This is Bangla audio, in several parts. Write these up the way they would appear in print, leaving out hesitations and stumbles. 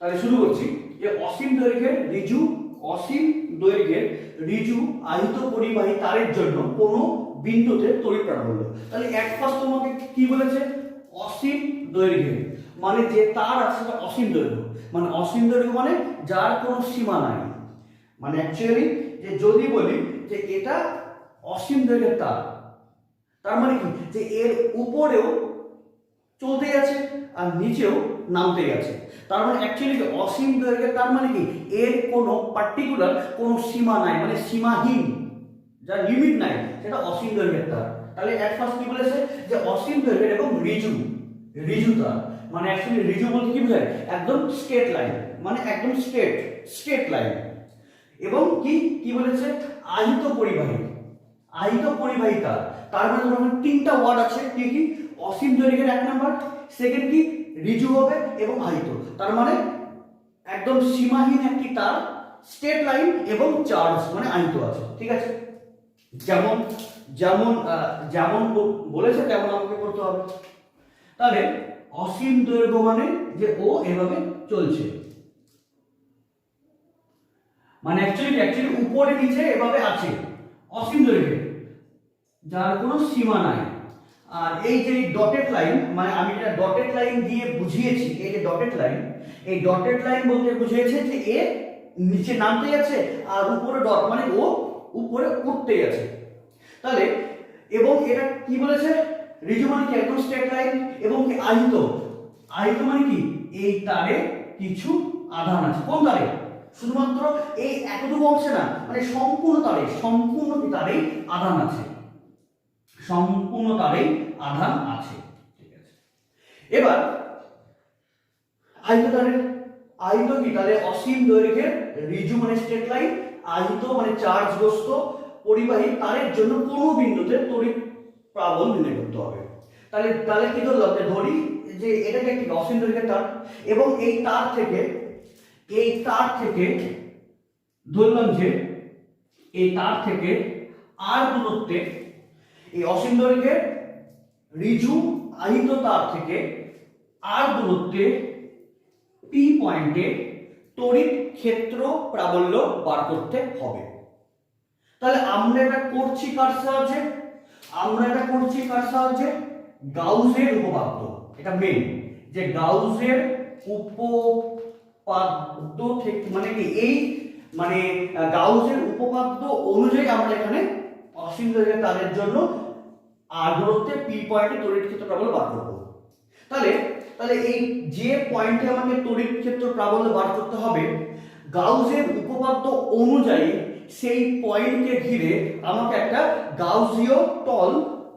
তাহলে শুরু করছি যে অসীম দৈর্ঘ্যের ঋজু আহিত পরিবাহী তারের জন্য কোনো বিন্দুতে তড়িৎ প্রাবল্য। তাহলে এক ফার্স্ট তোমাকে কি বলেছে, অসীম দৈর্ঘ্যের মানে যে তার আছে সেটা অসীম দৈর্ঘ্য, মানে অসীম দৈর্ঘ্য মানে যার কোনো সীমা নাই। মানে অ্যাকচুয়ালি যে যদি বলি যে এটা অসীম দৈর্ঘ্যের তার, তার মানে কি যে এর উপরেও চলতে আছে আর নিচেও নামতে আছে। তার মানে অ্যাকচুয়ালি অসীম দৈর্ঘ্যের তার মানে কি এর কোনো পার্টিকুলার কোনো সীমা নাই, মানে সীমাহীন, যার লিমিট নাই, সেটা অসীম দৈর্ঘ্যের তার। তাহলে এক ফার্স্ট কি বলেছে যে অসীম দৈর্ঘ্যের এবং ঋজু তার, মানে অ্যাকচুয়ালি ঋজু বলতে কি বোঝায়, একদম স্ট্রেট লাইন, মানে একদম স্ট্রেট লাইন। এবং কি কি বলেছে, আহিত পরিবাহী তার। তার মানে তোমার তিনটা ওয়ার্ড আছে, কি কি, অসীম দৈর্ঘ্যের এক নাম্বার, সেকেন্ড কি ঋজু হবে এবং আহিত। তার মানে একদম সীমাহীন একটি তার, স্ট্রেট লাইন এবং চার্জ মানে আহিত আছে। ঠিক আছে, যেমন যেমন যেমন বলেছে তেমন আমাকে করতে হবে। তাহলে অসীম দৈর্ঘ্য মানে যে ও এভাবে চলছে, মানে অ্যাকচুয়ালি উপরে নিচে এভাবে আছে, অসীম দৈর্ঘ্যে, যার কোনো সীমা নাই। আর এই যে ডটেড লাইন, মানে আমি এটা ডটেড লাইন দিয়ে বুঝিয়েছি, এই যে ডটেড লাইন, এই ডটেড লাইন বলতে বুঝিয়েছে যে এ নিচে নামতে যাচ্ছে আর উপরে ডট মানে ও উপরে উঠতে যাচ্ছে। তাহলে এবং এটা কি বলেছে, ঋজু মানে কি একদম স্ট্রেট লাইন, এবং কি আহিত মানে কি এই তারে কিছু আধান আছে। কোন তারে? শুধুমাত্র এই এতটুকু অংশে না, মানে সম্পূর্ণ তারে আধান আছে, সম্পূর্ণ তারেই আধান আছে। ঠিক আছে, এবার আহিত কি, তাহলে অসীম দৈর্ঘ্যের ঋজু মানে স্ট্রেট লাইন, আহিত মানে চার্জগ্রস্ত পরিবাহী তারের জন্য কোনো বিন্দুতে তড়িৎ প্রাবল নির্ণয় করতে হবে। তাহলে কি ধরলাম, যে ধরি যে এটাকে একটি অসীম দৈর্ঘ্যের তার, এবং এই তার থেকে ধরলাম যে এই তার থেকে আর দূরত্বে, এই অসীম দৈর্ঘ্যের ঋজু আহিত তার থেকে আর দূরত্বে পি পয়েন্টে তড়িৎ ক্ষেত্র প্রাবল্য বার করতে হবে। তাহলে আমরা এটা করছি কার সাহায্যে, গাউসের উপপাদ্য। এটা মেন যে গাউসের উপপাদ্য থেকে, মানে কি এই মানে গাউসের উপপাদ্য অনুযায়ী আমরা এখানে অসীম দৈর্ঘ্যের তারের জন্য আর দূরত্বে পি পয়েন্টে তড়িৎ ক্ষেত্র প্রাবল্য বার করব। তাহলে এই যে পয়েন্টে আমাকে তড়িৎ ক্ষেত্র প্রাবল্য বার করতে হবে, গাউসের উপপাদ্য অনুযায়ী সেই পয়েন্টকে ঘিরে আমাকে একটা গাউসীয় তল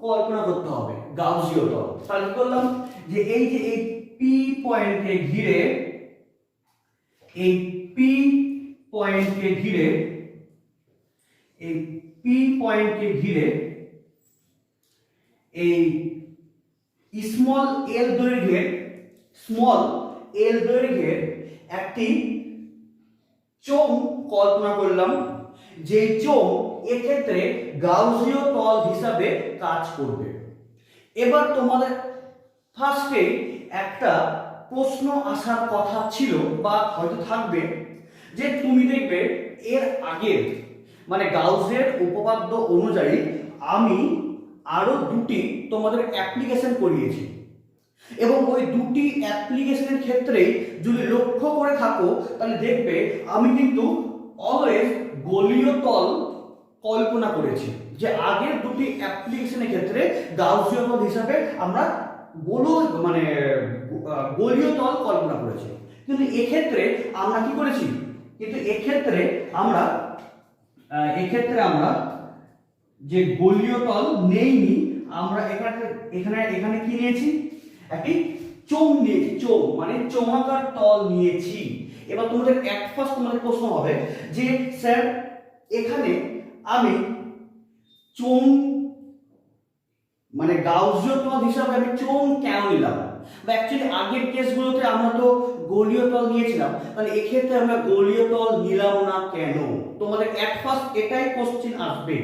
কল্পনা করতে হবে। গাউসীয় তল, তাহলে করলাম যে এই পি পয়েন্টকে ঘিরে, এই পি পয়েন্টকে ঘিরে এই স্মল এল দৈর্ঘ্যের একটি চোঙ কল্পনা করলাম, যে চোঙ এক্ষেত্রে গাউসীয় তল হিসাবে কাজ করবে। এবার তোমাদের ফার্স্টে একটা প্রশ্ন আসার কথা ছিল বা হয়তো থাকবে, যে তুমি দেখবে এর আগের মানে গাউসের উপপাদ্য অনুযায়ী আমি আরো দুটি তোমাদের অ্যাপ্লিকেশন করিয়েছি, এবং ওই দুটি অ্যাপ্লিকেশনের ক্ষেত্রেই যদি লক্ষ্য করে থাকো তাহলে দেখবে আমি কিন্তু অলওয়েজ গোলীয় তল কল্পনা করেছি। যে আগের দুটি অ্যাপ্লিকেশনের ক্ষেত্রে গাউসীয় তল হিসাবে আমরা গোলীয় তল কল্পনা করেছি, কিন্তু এক্ষেত্রে আমরা কি করেছি, এক্ষেত্রে আমরা যে গোলীয় তল নেইনি, আমরা এখানে কি নিয়েছি, একটি চোঙ নিয়েছি, মানে চৌমাকার তল নিয়েছি। এবার তোমাদের তোমাদের প্রশ্ন হবে যে স্যার এখানে আমি চোঙ মানে গাউসীয় তল হিসাবে আমি চোঙ কেন নিলাম, বা অ্যাকচুয়ালি আগের কেসগুলোতে আমরা তো গোলীয় তল নিয়েছিলাম, তাহলে এক্ষেত্রে আমরা গোলীয় তল নিলাম না কেন? তোমাদের এটাই কোশ্চেন আসবে।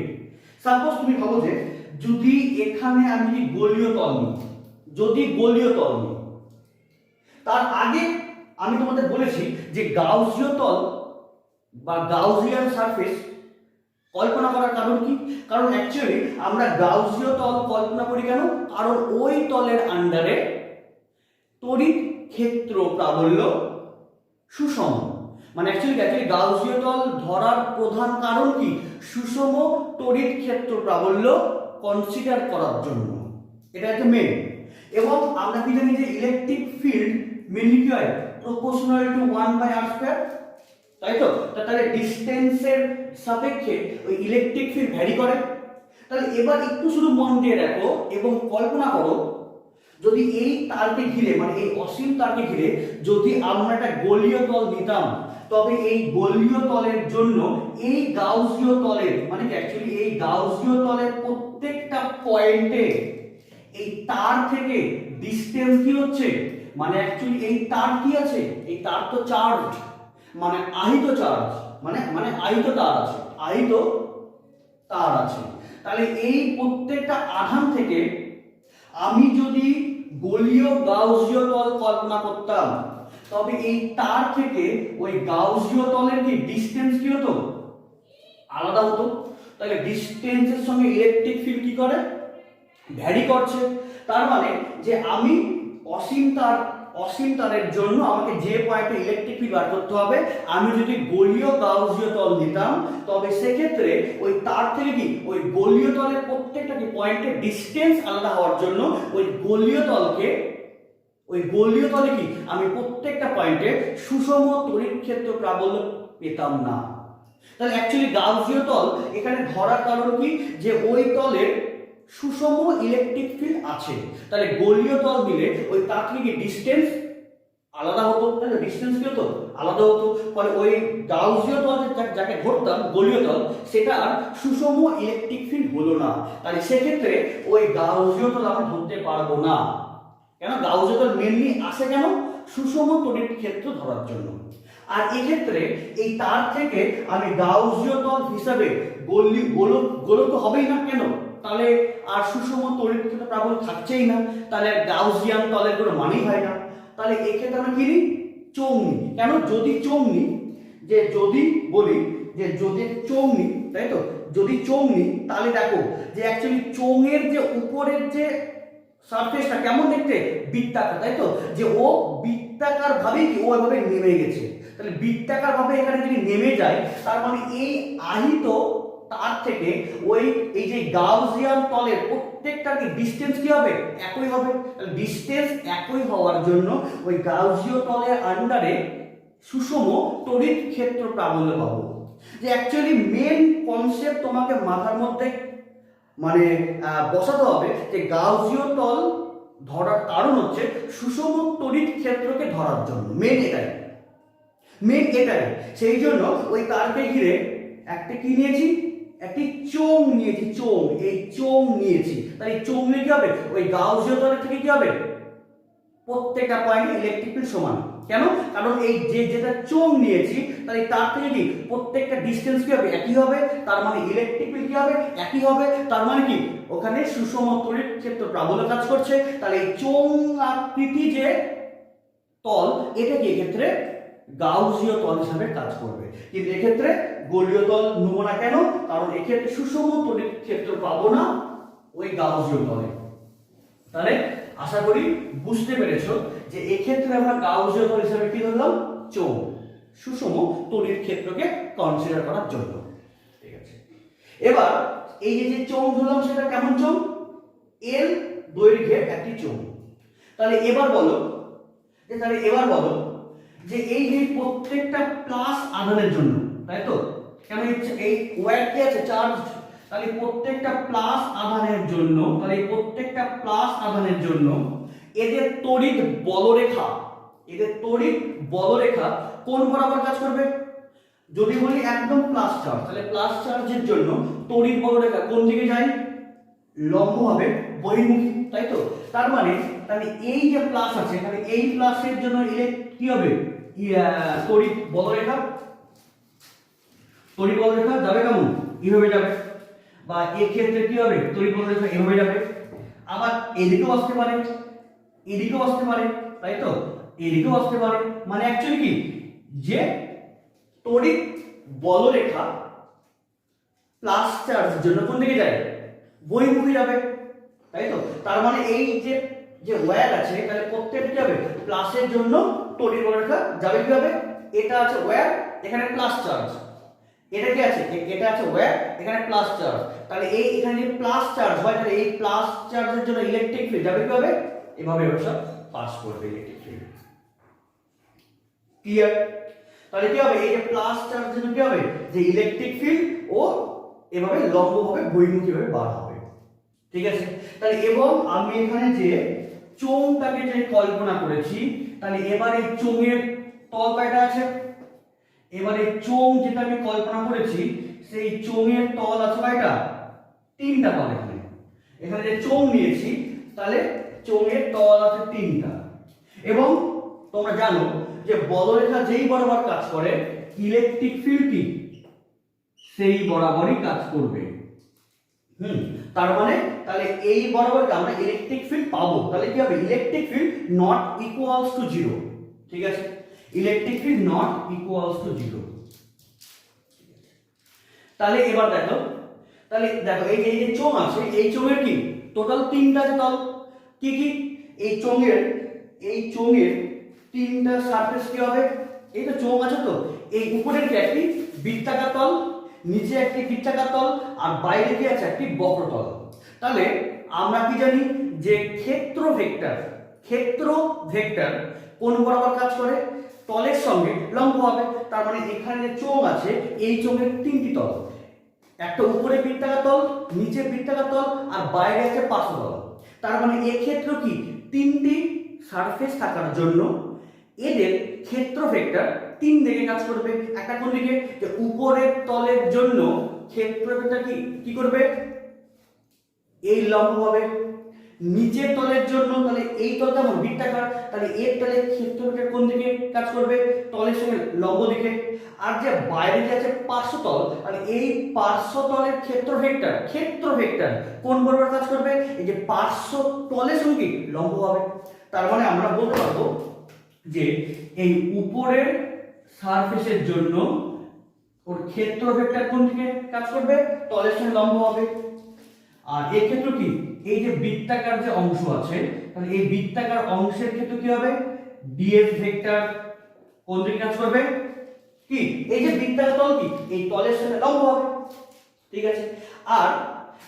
সাপোজ তুমি ভাবো যে যদি এখানে আমি গোলীয় তল নিই, তার আমি তোমাদের বলেছি যে গাউসীয় তল বা গাউসিয়ান সারফেস কল্পনা করার কারণ কি? কারণ অ্যাকচুয়ালি আমরা গাউসীয় তল কল্পনা করি কেন? কারণ ওই তলের আন্ডারে তড়িৎ ক্ষেত্র প্রাবল্য সুষম। মানে অ্যাকচুয়ালি গাউসীয় তল ধরার প্রধান কারণ কি? সুষম তড়িৎ ক্ষেত্র প্রাবল্য কনসিডার করার জন্য, এটা একটা মেন। এবং আমরা কি জানি যে ইলেকট্রিক ফিল্ড মেনলি কি হয়? প্রপোর্শনাল টু 1/r², তাই তো? তাহলে ডিসটেন্সের সাপেক্ষে ওই ইলেকট্রিক ফিল্ড ভ্যারি করে। তাহলে এবার একটু শুধু মন দিয়ে দেখো এবং কল্পনা করো, যদি এই তারকে ঘিরে মানে এই অসীম তারকে ঘিরে যদি আমরা একটা গোলীয় তল নিতাম, তবে এই গোলীয় তলের জন্য এই গাউসীয় তলের মানে অ্যাকচুয়ালি এই গাউসীয় তলের প্রত্যেকটা পয়েন্টে এই তার থেকে ডিসটেন্স কি হচ্ছে? মানে অ্যাকচুয়ালি এই তার কি আছে? এই তার তো চার্জ, মানে আহিত চার্জ, মানে আহিত তার আছে, আহিত তার আছে। তাহলে এই প্রত্যেকটা আধান থেকে আমি যদি গোলীয় গাউসীয় তল কল্পনা করতাম, তবে এই তার থেকে ওই গাউসীয় তলের কি ডিসটেন্স কি হতো? আলাদা হতো। তাহলে ডিসটেন্সের সঙ্গে ইলেকট্রিক ফিল্ড কি করে? ভ্যারি করছে। তার মানে যে আমি অসীম তারের জন্য আমাকে যে পয়েন্টে ইলেকট্রিক ফিল্ড বার করতে হবে, আমি যদি গোলীয় গাউসীয় তল নিতাম, তবে সেক্ষেত্রে ওই তার থেকে কি ওই গোলীয় তলের প্রত্যেকটা কি পয়েন্টের ডিসটেন্স আলাদা হওয়ার জন্য ওই গোলীয় তলে কি আমি প্রত্যেকটা পয়েন্টে সুষম তড়িৎ ক্ষেত্র প্রাবল্য পেতাম না। তাহলে অ্যাকচুয়ালি গাউসীয় তল এখানে ধরার কারণ কি? যে ওই তলের সুষম ইলেকট্রিক ফিল্ড আছে। তাহলে গোলীয় তল দিলে ওই তার থেকে ডিসটেন্স আলাদা হতো, তাই না? ডিসটেন্স কি হতো? আলাদা হতো। ফলে ওই গাউসীয় তল যাকে ধরতাম গোলীয় তল, সেটা আর সুষম ইলেকট্রিক ফিল্ড হলো না। তাহলে সেক্ষেত্রে ওই গাউসীয় তল আমরা ধরতে পারবো না। কেন? গাউসীয় তল মেনলি আসে কেন? সুষম তড়িৎ ক্ষেত্র ধরার জন্য। আর এক্ষেত্রে এই তার থেকে আমি গাউসীয় তল হিসাবে গোলক তো হবেই না। কেন? তাহলে আর সুষম তড়িৎ ক্ষেত্র প্রাবল্য থাকছেই না। তাহলে গাউসিয়ান তলের কোনো মানেই হয় না। তাহলে এক্ষেত্রে আমরা কি নিই? চোঙ নিই। কেন? যদি চোঙ নিই, যদি বলি যে যদি চোঙ নিই, তাই তো? যদি চোঙ নিই তাহলে দেখো যে অ্যাকচুয়ালি চোঙের যে উপরের যে সারফেসটা কেমন দেখতে? বৃত্তাকার, তাই তো? যে ও বৃত্তাকার ভাবে কি ও এভাবে নেমে গেছে। তাহলে বৃত্তাকার ভাবে এখানে যদি নেমে যায়, তার মানে এই আহিত তার থেকে এই যে গাউসিয়ান তলের প্রত্যেকটার কি ডিসটেন্স কি হবে? একই হবে। তাহলে ডিসটেন্স একই হওয়ার জন্য ওই গাউসীয় তলের আন্ডারে সুষম তড়িৎ ক্ষেত্র প্রাবল্য পাবো। যে অ্যাকচুয়ালি মেন কনসেপ্ট তোমাকে মাথার মধ্যে মানে বসাতে হবে যে গাউসীয় তল ধরার কারণ হচ্ছে সুষম তড়িৎ ক্ষেত্রকে ধরার জন্য। মেন এটাই। সেই জন্য ওই তারকে ঘিরে একটা কি নিয়েছি? একটি চোঙ নিয়েছি। এই চোঙ নিয়েছি। তাহলে এই চোঙ নিয়ে কি হবে? ওই গাউসীয় তলের থেকে কি হবে? প্রত্যেকটা পয়েন্টে ইলেকট্রিক ফিল্ড সমান। কেন? কারণ এই যেটা চোঙ নিয়েছি, তাহলে তার থেকে কি প্রত্যেকটা ডিসটেন্স কি হবে? একই হবে। তার মানে ইলেকট্রিক ফিল্ড কি হবে? একই হবে। তার মানে কি ওখানে সুষম তড়িৎ ক্ষেত্র প্রাবল্য কাজ করছে। তাহলে এই চোঙ আকৃতি যে তল, এটা কি এক্ষেত্রে গাউসীয় তল হিসাবে কাজ করবে। কিন্তু এক্ষেত্রে গোলীয় তল নেব না। কেন? কারণ এক্ষেত্রে সুষম তড়িৎ ক্ষেত্র পাবো না ওই গাউসীয় তলে। তাহলে আশা করি বুঝতে পেরেছো যে এক্ষেত্রে আমরা গাউসীয় তল হিসাবে কি ধরলাম? চোঙ, সুষম তড়িৎ ক্ষেত্রকে কনসিডার করার জন্য। ঠিক আছে, এবার এই যে চোঙ ধরলাম সেটা কেমন চোঙ? এল দৈর্ঘ্যের একটি চোঙ। তাহলে এবার বলো যে এই যে প্রত্যেকটা প্লাস আধানের জন্য, তাই তো? কেন এই ওয়্যার কি আছে? চার্জ। তাহলে প্রত্যেকটা প্লাস আধানের জন্য এদের তড়িৎ বলরেখা কোন বরাবর কাজ করবে? যদি বলি একদম প্লাস চার্জ, তাহলে প্লাস চার্জের জন্য তড়িৎ বলরেখা কোন দিকে যায়? লম্বভাবে বহির্মুখী, তাই তো? তার মানে তাহলে এই যে প্লাস আছে, তাহলে এই প্লাসের জন্য কি হবে? তড়িৎ বলরেখা যাবে কেমন? এইভাবে যাবে। বা এই ক্ষেত্রে কি হবে? তড়িৎ বলরেখা এভাবে যাবে। আবার এদিকেও আসতে পারে, তাই তো? এদিকেও আসতে পারে। মানে অ্যাকচুয়ালি কি যে তড়িৎ বলরেখা প্লাস চার্জের জন্য কোন দিকে যায়, বহির্মুখী যাবে, তাই তো। তার মানে এই যে যে ওয়্যার আছে তাহলে প্রত্যেকটা কি হবে, প্লাসের জন্য তড়িৎ বলরেখা যাবে কি হবে, এটা আছে ওয়্যার, এখানে প্লাস চার্জ, এটা কি আছে, এটা আছে ওয়্যার, এখানে প্লাস চার্জ, তাহলে এই এখানে যে প্লাস চার্জ হয় তাহলে এই প্লাস চার্জের জন্য ইলেকট্রিক ফিল্ড যাবে কি হবে, এভাবে সব পাস করবে ইলেকট্রিক ফিল্ড। ক্লিয়ার? তাহলে কি হবে, এই যে প্লাস চার্জের জন্য কি হবে, যে ইলেকট্রিক ফিল্ড ও এভাবে লম্বভাবে বহির্মুখীভাবে বার হবে। ঠিক আছে, তাহলে এবং আমি এখানে যে চোঙটাকে যে কল্পনা করেছি, তাহলে এবার এই চোঙের তল কয়টা আছে, এবার এই চোঙ যেটা আমি কল্পনা করেছি সেই চোঙের তল আছে কয়টা, তিনটা তল। এখানে এখানে যে চোঙ নিয়েছি তাহলে চোঙের তল আছে তিনটা। এবং তোমরা জানো যে বলরেখা যেই বরাবর কাজ করে ইলেকট্রিক ফিল্ড কি সেই বরাবরই কাজ করবে। তার মানে তাহলে এই বরাবর আমরা ইলেকট্রিক ফিল্ড পাবো, তাহলে কি হবে, electric field not equals to zero. ঠিক আছে, electric field not equals to zero. তাহলে এবার দেখো, তাহলে দেখো এই যে চোঙ আছে, এই চোঙের কি টোটাল তিনটা আছে তল, কি কি, এই চোঙের তিনটা সারফেস কি হবে, এই তো চোঙ আছে তো, এই উপরের কি একটি বৃত্তাকার তল, নিচে একটি বৃত্তাকার তল, আর বাইরে কি আছে একটি বক্রতল। তাহলে আমরা কি জানি যে ক্ষেত্র ভেক্টর কোন বরাবর কাজ করে, তলের সঙ্গে লম্ব হবে। তার মানে এখানে যে চোঙ আছে এই চোঙের তিনটি তল, একটা উপরে বৃত্তাকার তল, নিচে বৃত্তাকার তল, আর বাইরে আছে পার্শ্বতল। তার মানে এই ক্ষেত্র কি তিনটি সারফেস থাকার জন্য এদের ক্ষেত্র ভেক্টর তিন দিকে কাজ করবে। একটা কোন দিকে, যে উপরের তলের জন্য ক্ষেত্র ভেক্টর কি করবে, এই লম্ব হবে। নিচের তলের জন্য তাহলে এই তল কেমন বৃত্তাকার, তাহলে এর তলে ক্ষেত্র ভেক্টর কোন দিকে কাজ করবে, তলের সঙ্গে লম্ব দিকে। আর যে বাইরে যে আছে পার্শ্বতল, তাহলে এই পার্শ্বতলের ক্ষেত্র ভেক্টর কোন বরাবর কাজ করবে, এই যে পার্শ্বতলের সঙ্গে লম্ব হবে। তার মানে আমরা বলতে পারবো যে এই উপরের সারফেসের জন্য ওর ক্ষেত্র ভেক্টর কোন দিকে কাজ করবে, তলের সঙ্গে লম্ব হবে। আর এই ক্ষেত্র কি, এই যে বৃত্তাকার যে অংশ আছে তাহলে এই বৃত্তাকার অংশের ক্ষেত্রে কি হবে, ডিএস ভেক্টর কোন দিকে কাজ করবে, কি এই যে বৃত্তাকার তল কি এই তলের সঙ্গে লম্ব হবে। ঠিক আছে,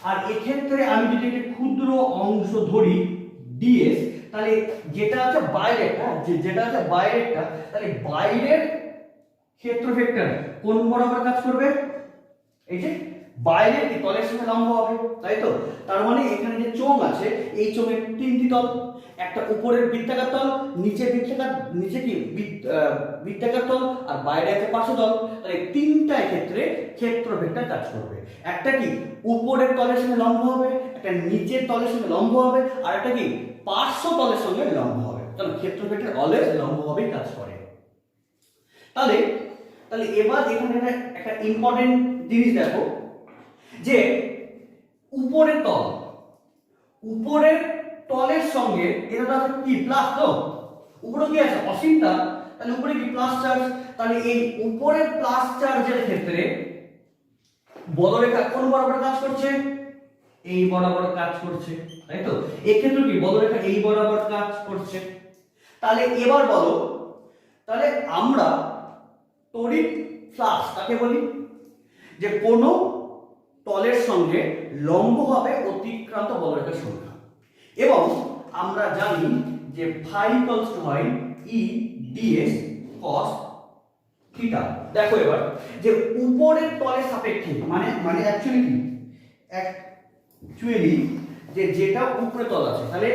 আর এই ক্ষেত্রে আমি যদি একটি ক্ষুদ্র অংশ ধরি ডিএস, তাহলে যেটা আছে বাইরেটা, তাহলে বাইরের ক্ষেত্র ভেক্টর কোন বরাবর কাজ করবে, এই যে বাইরের কি তলের সঙ্গে লম্ব হবে, তাই তো। তার মানে এখানে যে চোঙ আছে এই চোঙের তিনটি তল, একটা উপরের বৃত্তাকার তল, নিচে কি বৃত্তাকার তল, আর বাইরে আছে পার্শ্বতল। তাহলে তিনটা ক্ষেত্রে ক্ষেত্র ভেক্টর কাজ করবে। একটা কি উপরের তলের সঙ্গে লম্ব হবে, একটা নিচের তলের সঙ্গে লম্ব হবে, আর একটা কি পার্শ্ব তলের সঙ্গে লম্ব হবে। কারণ ক্ষেত্র ভেক্টর অলওয়েজ লম্বভাবেই কাজ করে। তাহলে এবার এখানে একটা ইম্পর্টেন্ট জিনিস দেখো, যে উপরের তলের সঙ্গে এটা তো কি প্লাস, তো উপরে কি আছে অসীমটা, তাহলে উপরে কি প্লাস চার্জ। তাহলে এই উপরের প্লাস চার্জের ক্ষেত্রে বলরেখা কোন বরাবর কাজ করছে, এই বরাবর কাজ করছে, তাই তো। এই ক্ষেত্রে কি বলরেখা এই বরাবর কাজ করছে। তাহলে এবার বলো, তাহলে আমরা তড়িৎ ফ্লাক্স কাকে বলি, যে কোনো তলের সঙ্গে লম্বভাবে অতিক্রান্ত বলরেখার সংখ্যা। এবং আমরা জানি যে ফাই ইকুয়ালস টু হয় ই ডিএস কস থিটা। দেখো এবার যে উপরের তলের সাপেক্ষে মানে অ্যাকচুয়ালি যে যেটা উপরে তল আছে, তাহলে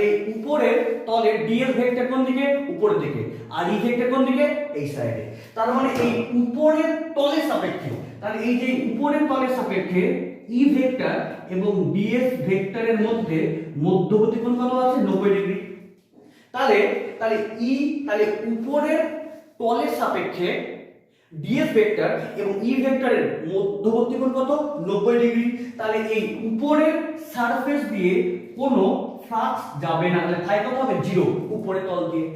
এই উপরের তলের ডিএস ভেক্টর কোন দিকে, উপরের দিকে, আর ই ভেক্টর কোন দিকে, এই সাইডে। তার মানে এই উপরের তলের সাপেক্ষে, তাহলে এই যে উপরের তলের সাপেক্ষে ই ভেক্টর এবং ডিএস ভেক্টরের মধ্যে মধ্যবর্তী কোণ কত আছে, 90 ডিগ্রি। তাহলে উপরের তলের সাপেক্ষে ডিএস ভেক্টর এবং ই ভেক্টরের মধ্যবর্তী কোণ কত, 90 ডিগ্রি। তাহলে এই উপরের সারফেস দিয়ে কোনো ফ্লাক্স যাবে না, তাহলে ফাই কত হবে 0 উপরের তল দিয়ে।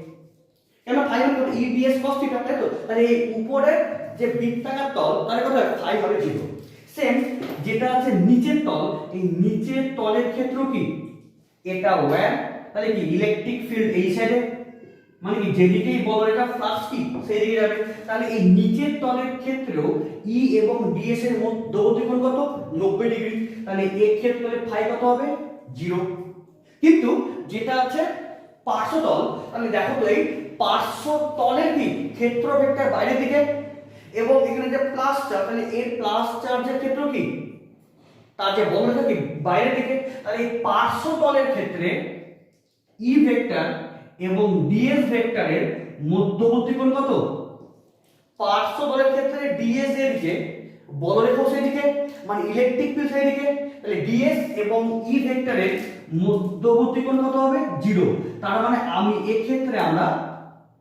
কেন ফাই হবে ই ডিএস cos থিটা, তাই তো? তাহলে এই উপরের যে বৃত্তাকার তল তাহলে কত হবে ফাই হবে 0। সেম যেটা আছে নিচের তল, এই নিচের তলের ক্ষেত্র কি এটা ওয়্যার, তাহলে কি ইলেকট্রিক ফিল্ড এই সাইডে, মানে কি যেদিকেই বলরেখা ফ্লাক্স কি সেই দিকে যাবে। তাহলে এই নিচের তলের ক্ষেত্রেও ই এবং ডিএস এর মধ্যবর্তী কোণ কত 90 ডিগ্রি, তাহলে এই ক্ষেত্রে ফাই কত হবে 0। কিন্তু যেটা আছে পার্শ্বতল, তাহলে দেখো তো এই পার্শ্বতলের কি ক্ষেত্র ভেক্টর বাইরের দিকে, এবং এখানে যে প্লাস চার্জ, তাহলে এর প্লাস চার্জের ক্ষেত্র কি তার যে বলরেখা কি বাইরের দিকে, তাহলে এই পার্শ্বতলের ক্ষেত্রে ই ভেক্টর এবং ডিএস ভেক্টরের মধ্যবর্তী কোণ কত, পার্শ্বতলের ক্ষেত্রে ডিএস এর দিকে বলরেখা সেই দিকে, মানে ইলেকট্রিক ফিল্ড সেই দিকে, তাহলে ডিএস এবং ই ভেক্টরের মধ্যবর্তী কোণ কত হবে 0। তার মানে আমি এই ক্ষেত্রে আমরা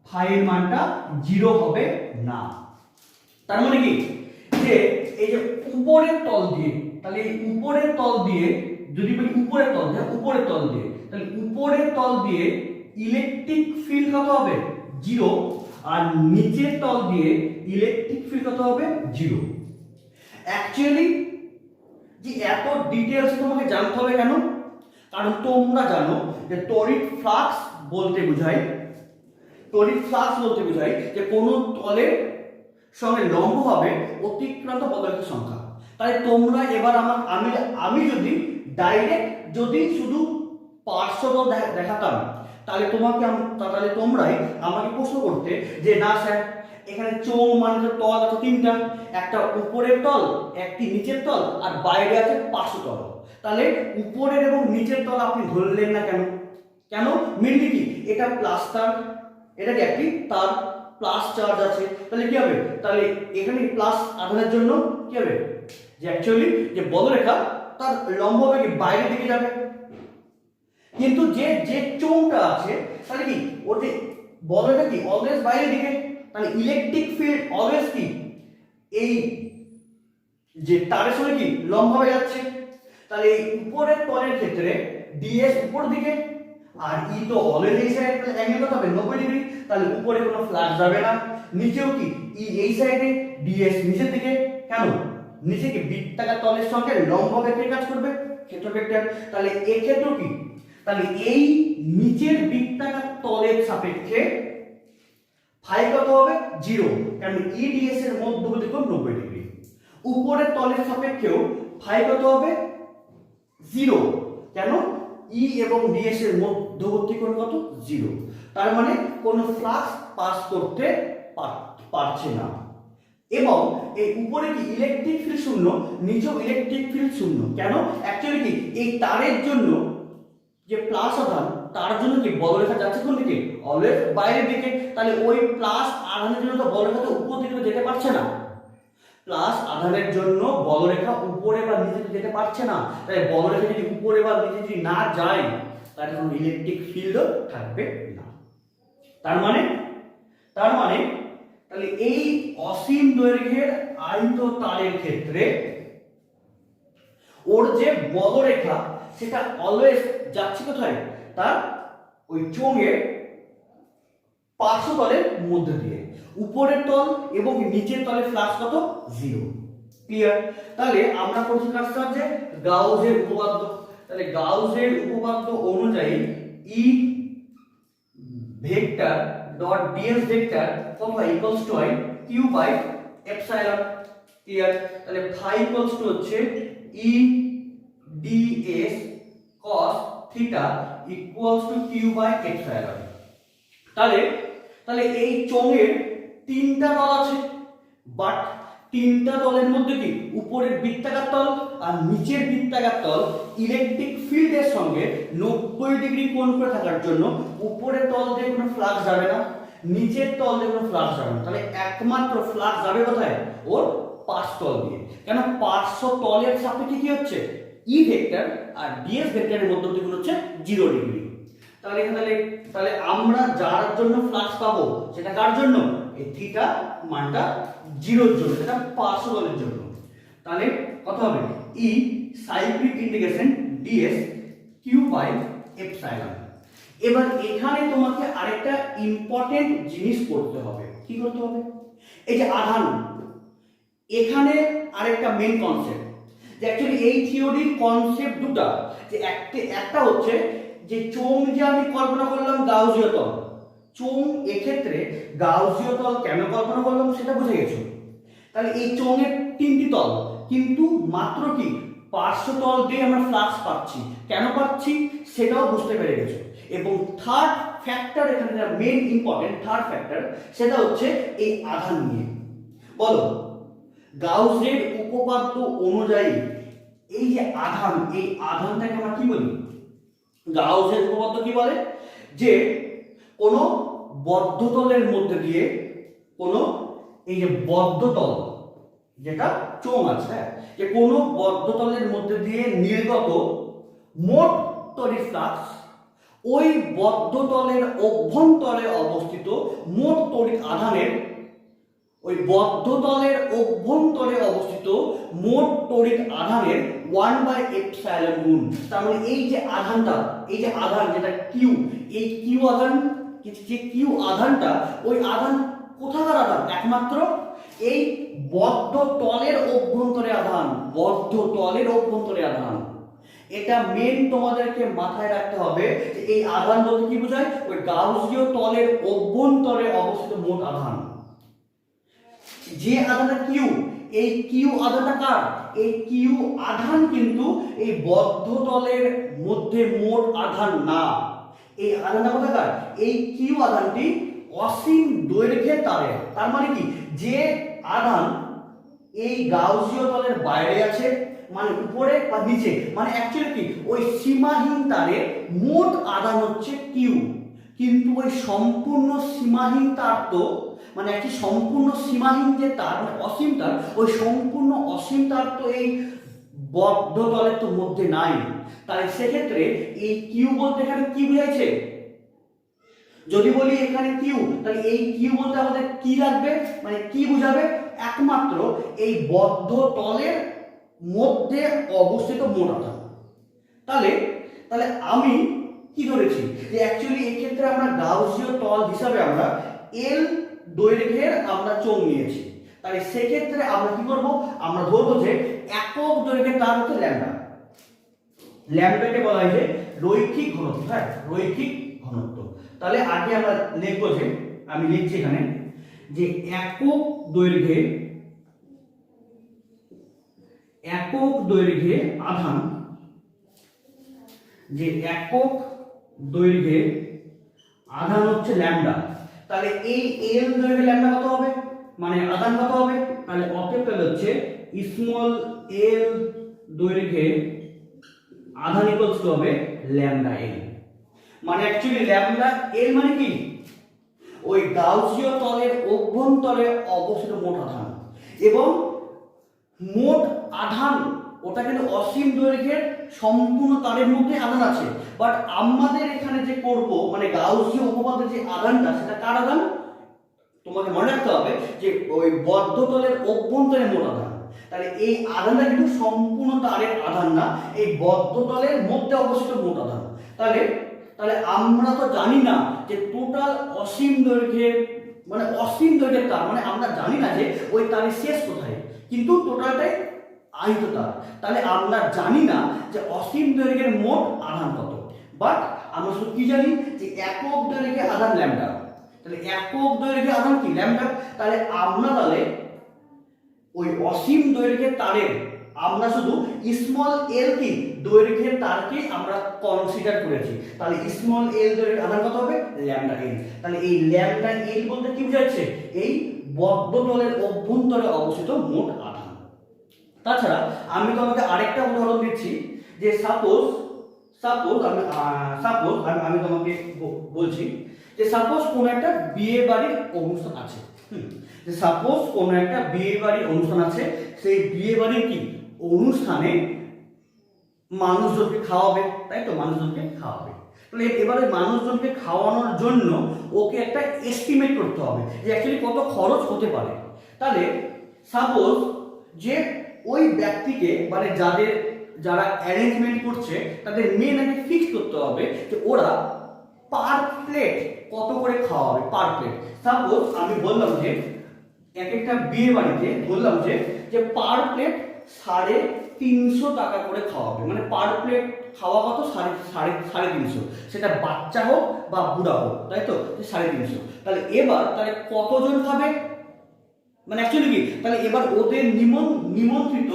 ফাই এর মানটা 0 হবে না। তার মানে কি যে এই যে উপরের তল দিয়ে, তাহলে এই উপরের তল দিয়ে যদি বলি উপরের তল, হ্যাঁ উপরের তল দিয়ে, তাহলে উপরের তল দিয়ে ইলেকট্রিক ফিল্ড কত হবে 0, আর নিচের তল দিয়ে ইলেকট্রিক ফিল্ড কত হবে 0। অ্যাকচুয়ালি যে এত ডিটেইলস তোমাকে জানতে হবে কেন, কারণ তোমরা জানো যে তড়িৎ ফ্লাক্স বলতে বোঝায়, তড়িৎ ফ্লাক্স বলতে বোঝায় যে কোনো তলের সঙ্গে লম্বভাবে অতিক্রান্ত বলরেখার সংখ্যা। তাই তোমরা এবার আমি যদি ডাইরেক্ট যদি শুধু পার্শ্বতল দেখাতাম, তাহলে তাহলে তোমরাই আমাকে প্রশ্ন করতে যে না স্যার এখানে চোঙ মানে তল আছে 3টা, একটা উপরের তল, একটি নিচের তল, আর বাইরে আছে পার্শ্বতল। তাহলে উপরের এবং নিচের তল আপনি ধরলেন না কেন? কেন মেনলি কি এটা প্লাস তার, এটা কি একটি তার প্লাস চার্জ আছে, তাহলে কি হবে, তাহলে এখানে প্লাস আধানের জন্য কি হবে যে অ্যাকচুয়ালি যে বলরেখা তার লম্বভাবে কি বাইরের দিকে যাবে। কিন্তু যে যে চোঙটা আছে তাহলে কি ওর যে বলরেখা কি অলওয়েজ বাইরের দিকে, তাহলে ইলেকট্রিক ফিল্ড অলওয়েজ কি এই যে তারের সঙ্গে কি লম্বভাবে যাচ্ছে। তাহলে এই উপরের তলের ক্ষেত্রে ডিএস উপর দিকে, আর ই তো অলওয়েজ এই সাইডে, তাহলে অ্যাঙ্গেল কত হবে 90 ডিগ্রি, তাহলে উপরে কোনো ফ্লাক্স যাবে না। নিচেও কি ই এই সাইডে, ডিএস নিচের দিকে, কেন নিচে কি বৃত্তাকার তলের সঙ্গে লম্বভাবে কে কাজ করবে ক্ষেত্র ভেক্টর, তাহলে এই ক্ষেত্র কি, তাহলে এই নিচের বৃত্তাকার তলের সাপেক্ষে ফাই কত হবে 0, কারণ ই ডিএস এর মধ্যবর্তী কোণ 90 ডিগ্রি। উপরের তলের সাপেক্ষেও ফাই কত হবে 0, কেন ই এবং ডিএস এর মধ্যবর্তী কোণ কত 0। তার মানে কোনো ফ্লাক্স পাস করতে পারছে না। এবং এই উপরে কি ইলেকট্রিক ফিল্ড শূন্য, নিচেও ইলেকট্রিক ফিল্ড শূন্য, কেন অ্যাকচুয়ালি কি এই তারের জন্য যে প্লাস আধান তার জন্য কি বলরেখা যাচ্ছে কোন দিকে অলওয়েজ বাইরের দিকে, তাহলে ওই প্লাস আধানের জন্য তো বলরেখা তো উপর দিকে যেতে পারছে না, প্লাস আধানের জন্য বলরেখা উপরে বা নিচে যেতে পারছে না। তাই বলরেখা যদি উপরে বা নিচে যদি না যায় তাহলে কোনো ইলেকট্রিক ফিল্ডও থাকবে না। তার মানে তাহলে এই অসীম দৈর্ঘ্যের আয়ত তারের ক্ষেত্রে ওর যে বলরেখা সেটা অলওয়েজ যাচ্ছে কোথায়, তার ওই চোঙের পার্শ্বতলের মধ্যে দিয়ে। উপরের তল এবং নিচের তলের ফ্লাক্স কত 0। ক্লিয়ার? তাহলে আমরা করছি কাজটা যে গাউসের উপপাদ্য। তাহলে গাউসের উপপাদ্য অনুযায়ী E vector dot DS vector কত হয় ইকুয়ালস টু হয় কিউ বাই এপসাইলন। ক্লিয়ার? তাহলে ফাই ইকুয়ালস টু হচ্ছে E DS cos theta equals to Q by epsilon. তাহলে এই চোঙের 3টা তল আছে, বাট 3টা তলের মধ্যে কি উপরের বৃত্তাকার তল আর নিচের বৃত্তাকার তল ইলেকট্রিক ফিল্ডের সঙ্গে 90 ডিগ্রি কোণ করে থাকার জন্য উপরের তল দিয়ে কোনো ফ্লাক্স যাবে না, নিচের তল দিয়ে কোনো ফ্লাক্স যাবে না। তাহলে একমাত্র ফ্লাক্স যাবে কোথায়, ওর পার্শ্বতল দিয়ে। কেন পার্শ্বতলের সাপেক্ষে কি হচ্ছে ই ভেক্টর আর ডিএস ভেক্টরের মধ্যবর্তী কোণ হচ্ছে 0 ডিগ্রি। তাহলে তাহলে আমরা যার জন্য ফ্লাক্স পাবো সেটা কার জন্য, এই থিটা মানটা 0 এর জন্য, সেটা পার্শ্বতলের জন্য। তাহলে কত হবে E cyclic integration DS Q by epsilon. এবার এখানে তোমাকে আরেকটা ইম্পর্টেন্ট জিনিস করতে হবে। কি করতে হবে? এই যে আধান, এখানে আরেকটা মেন কনসেপ্ট, যে অ্যাকচুয়ালি এই থিওরির কনসেপ্ট দুটো, যে একটা হচ্ছে যে চোঙ যে আমি কল্পনা করলাম গাউসীয় তল, চোঙ এক্ষেত্রে গাউসীয় তল কেন কল্পনা করলাম সেটা বুঝে গেছো। তাহলে এই চোঙের তিনটি তল, কিন্তু মাত্র কি পার্শ্বতল দিয়ে আমরা ফ্লাক্স পাচ্ছি, কেন পাচ্ছি সেটাও বুঝতে পেরে গেছো। এবং থার্ড ফ্যাক্টর, এখানে মেন ইম্পর্টেন্ট থার্ড ফ্যাক্টর, সেটা হচ্ছে এই আধান নিয়ে। বলো, গাউসের উপপাদ্য অনুযায়ী এই যে আধান, এই আধানটাকে আমরা কি বলি? গাউসের উপপাদ্য কি বলে? যে কোনো বদ্ধতলের মধ্যে দিয়ে, কোনো এই যে বদ্ধতল যেটা চোঙ আছে, যে কোনো বদ্ধতলের মধ্যে দিয়ে নির্গত মোট তড়িৎ ফ্লাক্স ওই বদ্ধতলের অভ্যন্তরে অবস্থিত মোট তড়িৎ আধানের, ওই বদ্ধতলের অভ্যন্তরে অবস্থিত মোট তড়িৎ আধানের 1/ε গুণ। তার মানে এই যে আধানটা, এই যে আধান যেটা কিউ, এই কিউ আধান, যে কিউ আধানটা, ওই আধান কোথাকার আধান? একমাত্র এই বদ্ধ তলের অভ্যন্তরে আধান, বদ্ধ তলের অভ্যন্তরে আধান। এটা মেন তোমাদেরকে মাথায় রাখতে হবে যে এই আধান বলতে কি বোঝায়? ওই গাউসীয় তলের অভ্যন্তরে অবস্থিত মোট আধান। যে আধানটা কিউ, এই কিউ আধানটা কার? এই কিউ আধান কিন্তু এই বদ্ধ তলের মধ্যে মোট আধান না। এই আধানটা কোথাকার? এই কিউ আধানটি অসীম দৈর্ঘ্যের তারে। তার মানে কি, যে আধান এই গাউসীয় তলের বাইরে আছে, মানে উপরে বা নিচে, মানে অ্যাকচুয়ালি কি ওই সীমাহীন তারে মোট আধান হচ্ছে কিউ। কিন্তু ওই সম্পূর্ণ সীমাহীন তার তো, মানে একটি সম্পূর্ণ সীমাহীন যে তার, মানে অসীম তার, ওই সম্পূর্ণ অসীম তার তো এই বদ্ধ তলের তো মধ্যে নাই। তাই সেক্ষেত্রে এই কিউ বলতে এখানে কি বুঝাইছে? যদি বলি এখানে কিউ, তাহলে এই কিউ বলতে আমাদের কি লাগবে, মানে কি বুঝাবে? একমাত্র এই বদ্ধ তলের মধ্যে অবস্থিত মোট আধান। তাহলে তাহলে আমি কি ধরেছি যে অ্যাকচুয়ালি এই ক্ষেত্রে আমরা গাউসীয় তল হিসাবে আমরা এল দৈর্ঘ্যের আমরা চোঙ নিয়েছি। তাহলে সেক্ষেত্রে আমরা কি করব? আমরা ধরবো যে একক দৈর্ঘ্যের তার হচ্ছে ল্যামডা। ল্যামডাকে বলা হয় যে রৈখিক ঘনত্ব। হ্যাঁ, রৈখিক ঘনত্ব। তাহলে আগে আমরা লিখবো যে, আমি লিখছি এখানে যে একক দৈর্ঘ্যে আধান, যে একক দৈর্ঘ্যে আধান হচ্ছে ল্যামডা। তাহলে এই এল দৈর্ঘ্যে ল্যামডা কত হবে, মানে আধান কত হবে? তাহলে অতএব হচ্ছে স্মল এল দৈর্ঘ্যে আধান ইকুয়ালস টু হবে ল্যামডা এল। মানে অ্যাকচুয়ালি ল্যামডা এল মানে কি? ওই গাউসীয় তলের অভ্যন্তরে অবস্থিত মোট আধান। এবং মোট আধান ওটা কিন্তু অসীম দৈর্ঘ্যের সম্পূর্ণ তারের মধ্যে আধান আছে। বাট আমাদের এখানে যে করব, মানে গাউসীয় উপপাদ্যের যে আধানটা, সেটা কার আধান? তোমাকে মনে রাখতে হবে যে ওই বদ্ধ তলের অভ্যন্তরে মোট আধান। তাহলে এই আধানটা কিন্তু সম্পূর্ণ তারের আধান না, এই বদ্ধ তলের মধ্যে অবস্থিত মোট আধান। তাহলে তাহলে আমরা তো জানি না যে টোটাল অসীম দৈর্ঘ্যের, মানে অসীম দৈর্ঘ্যের তার, মানে আমরা জানি না যে ওই তারের শেষ কোথায়, কিন্তু টোটালটাই আহিত তার। তাহলে আমরা জানি না যে অসীম দৈর্ঘ্যের মোট আধান কত, বাট আমরা শুধু কি জানি যে একক দৈর্ঘ্যে আধান ল্যামডা। তাহলে একক দৈর্ঘ্যে আধান কি? ল্যামডা। তাহলে আমরা ওই অসীম দৈর্ঘ্যের তারের আমরা শুধু স্মল এল কি দৈর্ঘ্যের তারকে আমরা কনসিডার করেছি। তাহলে স্মল এল দৈর্ঘ্যের আধান কত হবে? ল্যামডা এল। তাহলে এই ল্যামডা এল বলতে কি বোঝাচ্ছে? এই বদ্ধ তলের অভ্যন্তরে অবস্থিত মোট আধান। তাছাড়া আমি তোমাকে আরেকটা উদাহরণ দিচ্ছি, যে সাপোজ আমি তোমাকে বলছি যে সাপোজ কোন একটা বিয়ে বাড়ির অনুষ্ঠান আছে। যে সাপোজ কোন একটা বিয়ে বাড়ির অনুষ্ঠান আছে, সেই বিয়ে বাড়ির কি অনুষ্ঠানে মানুষজনকে খাওয়াবে, তাই তো? মানুষজনকে খাওয়াবে। তাহলে এবারে মানুষজনকে খাওয়ানোর জন্য ওকে একটা এস্টিমেট করতে হবে যে অ্যাকচুয়ালি কত খরচ হতে পারে। তাহলে সাপোজ যে ওই ব্যক্তিকে, মানে যারা অ্যারেঞ্জমেন্ট করছে তাদের মেন আগে ফিক্স করতে হবে যে ওরা পার প্লেট কত করে খাওয়াবে পার প্লেট। সাপোজ আমি বললাম যে এক একটা বিয়ে বাড়িতে বললাম যে পার প্লেট 350 টাকা করে খাওয়াবে, মানে পার প্লেট খাওয়া কত সাড়ে তিনশো, সেটা বাচ্চা হোক বা বুড়া হোক, তাই তো 350। তাহলে এবার তাহলে কতজন খাবে, মানে অ্যাকচুয়ালি কি, তাহলে এবার ওদের নিমন্ত্রিত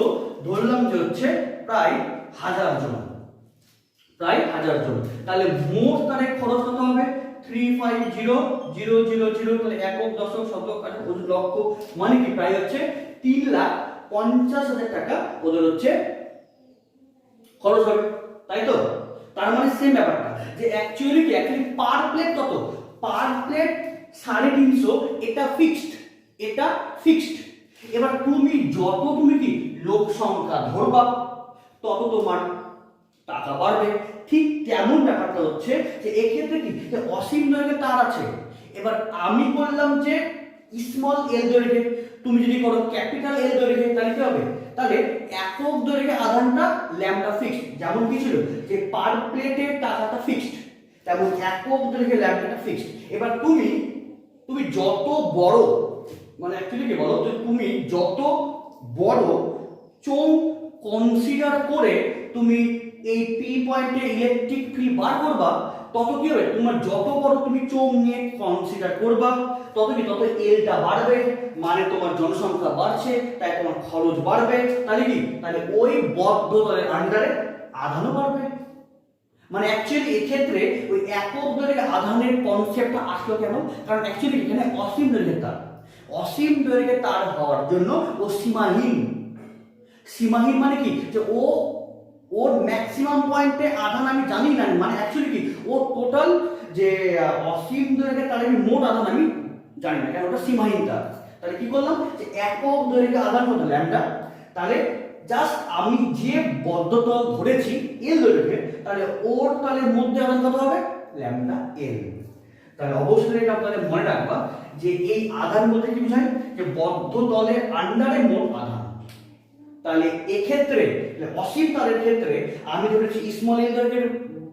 ধরলাম যে হচ্ছে প্রায় 1000 জন, তাহলে মোট তাহলে খরচ কত হবে 350,000, তাহলে একক দশক শতক লক্ষ, মানে কি প্রায় হচ্ছে 3,50,000 টাকা ওদের হচ্ছে খরচ হবে, তাই তো। তার মানে সেম ব্যাপারটা যে অ্যাকচুয়ালি পার প্লেট কত, পার প্লেট 350, এটা ফিক্সড। এবার যত তুমি কি লোক সংখ্যা ধরবা তত তোমার টাকা বাড়বে। ঠিক তেমন ব্যাপারটা হচ্ছে যে এক্ষেত্রে কি যে অসীম দৈর্ঘ্যে তার আছে। এবার আমি বললাম যে স্মল এল দৈর্ঘ্যে, তুমি যদি করো ক্যাপিটাল এল দৈর্ঘ্যে তাহলে কি হবে, তাহলে একক দৈর্ঘ্যে আধানটা ল্যামডা ফিক্সড, যেমন কি ছিল যে পার প্লেটের টাকাটা ফিক্সড, তেমন একক দৈর্ঘ্যে ল্যামডাটা ফিক্সড। এবার তুমি যত বড়, মানে অ্যাকচুয়ালি কি বলো, তুমি যত বড় চোঙ কনসিডার করে তুমি এই পি পয়েন্টে ইলেকট্রিক ফিল্ড বার করবা, তত কি হবে, তোমার যত বড় তুমি চোঙ নিয়ে কনসিডার করবা তত এলটা বাড়বে, মানে তোমার জনসংখ্যা বাড়ছে তাই তোমার খরচ বাড়বে, তাহলে কি, তাহলে ওই বদ্ধ তলের আন্ডারে আধানও বাড়বে। মানে অ্যাকচুয়ালি এক্ষেত্রে ওই একক দৈর্ঘ্যের আধানের কনসেপ্টটা আসলো কেন, কারণ অ্যাকচুয়ালি এখানে অসীম দৈর্ঘ্যের তার হওয়ার জন্য ও সীমাহীন মানে কি যে ওর ম্যাক্সিমাম পয়েন্টে আধান আমি জানি না, মানে অ্যাকচুয়ালি কি ওর টোটাল যে অসীম দৈর্ঘ্যের তার মোট আধান আমি জানি না, কারণ ওটা সীমাহীন তার। তাহলে কি করলাম যে একক দৈর্ঘ্যের আধান কত ল্যামডা, তাহলে জাস্ট আমি যে বদ্ধতল ধরেছি এল দৈর্ঘ্যে, তাহলে ওর তালের মধ্যে আধান কত হবে ল্যামডা এল। তাহলে অবশ্যই এটা আপনাদের মনে রাখবা যে এই আধান বলতে কি বোঝায় যে বদ্ধ তলের আন্ডারে মোট আধান। তাহলে এক্ষেত্রে অসীম তারের ক্ষেত্রে আমি ধরেছি স্মল এল দৈর্ঘ্যের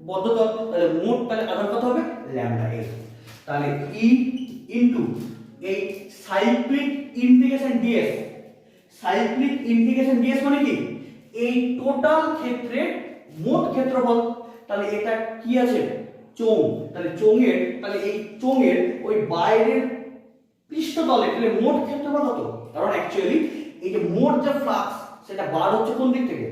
বদ্ধ তল, তাহলে মোট তাহলে আধান কত হবে ল্যামডা এল। তাহলে ই ইনটু এই সাইক্লিক ইন্টিগ্রেশন ডিএস মানে কি এই টোটাল ক্ষেত্রে মোট ক্ষেত্রফল। তাহলে এটা কি আছে চোঙ, তাহলে এই চোঙের ওই বাইরের পৃষ্ঠতলে তাহলে মোট ক্ষেত্রফল কত, কারণ অ্যাকচুয়ালি এই যে মোট যে ফ্লাক্স সেটা বার হচ্ছে কোন দিক থেকে,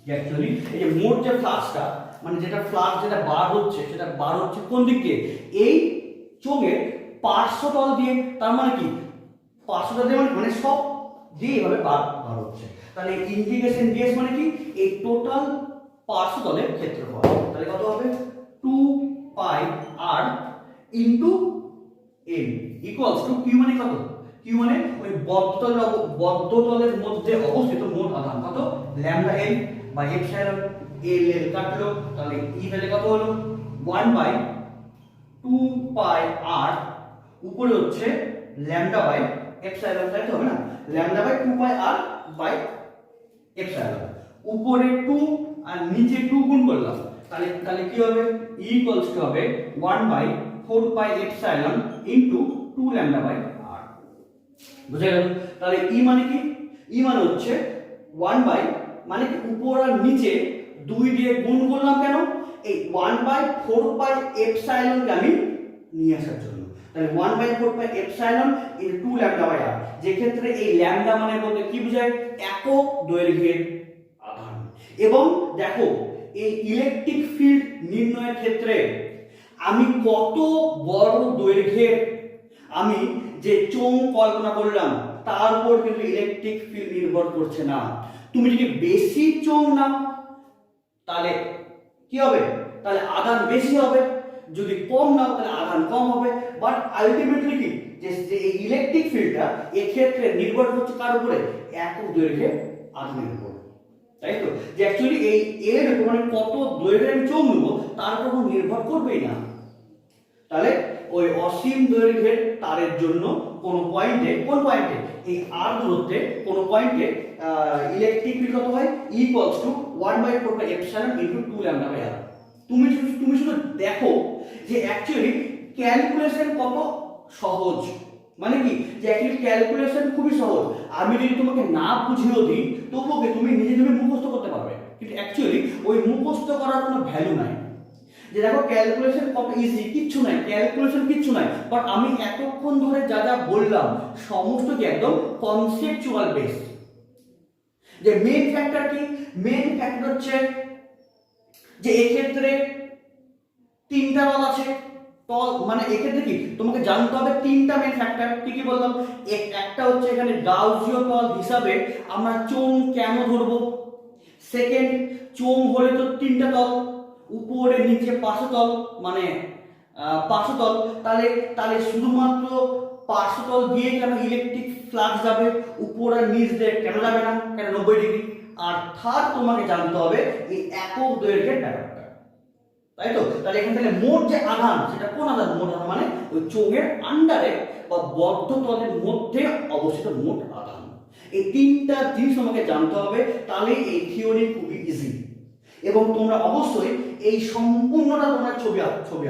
অ্যাকচুয়ালি এই যে মোট যে ফ্লাক্সটা মানে যেটা ফ্লাক্স যেটা বার হচ্ছে সেটা বার হচ্ছে কোন দিক দিয়ে, এই চোঙের পার্শ্বতল দিয়ে। তার মানে কি পার্শ্বতল দিয়ে মানে সব দিয়ে এভাবে বার হচ্ছে। তাহলে ইন্টিগ্রেশন ডিএস মানে কি এই টোটাল পার্শ্বতলের ক্ষেত্রফল। তাহলে কত হবে 2 pi r into n equals to q মানে কত, q মানে ওই বদ্ধতলের মধ্যে অবস্থিত মোট আধান কত lambda n by epsilon, l কাটলো, তাহলে e তাহলে কত হলো 1 বাই 2 পাই r, উপরে হচ্ছে ল্যামডা বাই এপসাইলন, তাই তো হবে না, lambda by 2 pi r by epsilon, উপরে 2 আর নিচে 2 গুণ করলাম, তাহলে কি হবে e ইকুয়ালস টু হবে 1 by 4 pi epsilon into 2 lambda by r। বুঝা গেল। তাহলে e মানে কি, e মানে হচ্ছে 1 বাই মানে কি উপর আর নিচে 2 দিয়ে গুণ করলাম কেন, এই 1 বাই 4 পাই এপসাইলন কে আমি নিয়ে আসার জন্য। তাহলে 1 by 4 pi epsilon into 2 lambda by r, যে ক্ষেত্রে এই ল্যামডা মানে বলতে কি বোঝায় একক দৈর্ঘ্যের আধান। এবং দেখো এই ইলেকট্রিক ফিল্ড নির্ণয়ের ক্ষেত্রে আমি কত বড় দৈর্ঘ্যের আমি যে চোঙ কল্পনা করলাম তার উপর কিন্তু ইলেকট্রিক ফিল্ড নির্ভর করছে না। তুমি যদি বেশি চোঙ নাও তাহলে কি হবে, তাহলে আধান বেশি হবে, যদি কম নাও তাহলে আধান কম হবে। বাট আলটিমেটলি কি যে এই ইলেকট্রিক ফিল্ডটা এক্ষেত্রে নির্ভর করছে কার উপরে, একক দৈর্ঘ্যের আধানের উপর, তাই তো। যে অ্যাকচুয়ালি এই এর উপর মানে কত দৈর্ঘ্যের আমি চোঙ নেবো তার উপর নির্ভর করবেই না। তাহলে ওই অসীম দৈর্ঘ্যের তারের জন্য কোন পয়েন্টে এই r দূরত্বে কোন পয়েন্টে ইলেকট্রিক ফিল্ড কত হয় equals to 1/4 epsilon into 2 lambda by r। তুমি শুধু দেখো যে অ্যাকচুয়ালি ক্যালকুলেশন কত সহজ, মানে কি যে অ্যাকচুয়ালি ক্যালকুলেশন খুবই সহজ। আমি যদি তোমাকে না বুঝিয়েও দিই তবুও তুমি নিজে মুখস্থ করতে পারবে, কিন্তু অ্যাকচুয়ালি ওই মুখস্থ করার কোনো ভ্যালু নাই। যে দেখো ক্যালকুলেশন কত ইজি, কিচ্ছু নাই, ক্যালকুলেশন কিচ্ছু নাই, বাট আমি এতক্ষণ ধরে যা যা বললাম সমস্ত কি একদম কনসেপচুয়াল বেস। যে মেইন ফ্যাক্টর কি, মেইন ফ্যাক্টর হচ্ছে যে এক্ষেত্রে তিনটা তল আছে, তল মানে এক্ষেত্রে কি তোমাকে জানতে হবে তিনটা মেইন ফ্যাক্টর। কি কি বললাম, একটা হচ্ছে এখানে গাউসীয় তল হিসাবে আমরা চোঙ কেন ধরবো, সেকেন্ড চোঙ হলে তো তিনটা তল, উপরে নিচে পার্শ্বতল, মানে পার্শ্বতল, তাহলে শুধুমাত্র পার্শ্বতল দিয়ে কেন ইলেকট্রিক ফ্লাক্স যাবে, উপর আর নিচ দিয়ে কেন যাবে না, কেন 90 ডিগ্রি। আর থার্ড তোমাকে জানতে হবে এই একক দৈর্ঘ্যের ব্যাপারটা, তাই তো। তাহলে এখানে তাহলে মোট যে আধান সেটা কোন আধান, মোট আধান মানে ওই চোঙের আন্ডারে বা বদ্ধ তলের মধ্যে অবস্থিত মোট আধান। এই তিনটা জিনিস তোমাকে জানতে হবে, তাহলে এই থিওরি খুবই ইজি। এবং তোমরা অবশ্যই এই সম্পূর্ণটা তোমরা ছবি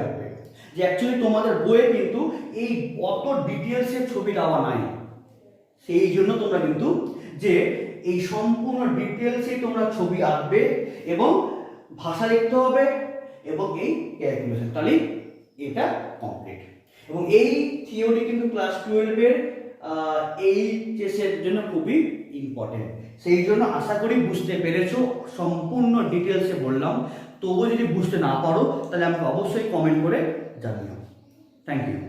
আঁকবে, যে অ্যাকচুয়ালি তোমাদের বইয়ে কিন্তু এই অত ডিটেলসের ছবি দেওয়া নাই, সেই জন্য তোমরা কিন্তু যে এই সম্পূর্ণ ডিটেলসে তোমরা ছবি আঁকবে এবং ভাষা লিখতে হবে এবং এই ক্যালকুলেশন, তাহলে এটা কমপ্লিট। এবং এই থিওরি কিন্তু ক্লাস 12 এর এইচএসের জন্য খুবই ইম্পর্টেন্ট। সেই জন্য আশা করি বুঝতে পেরেছো, সম্পূর্ণ ডিটেলসে বললাম। তবুও যদি বুঝতে না পারো তাহলে আমাকে অবশ্যই কমেন্ট করে জানিও। Thank you.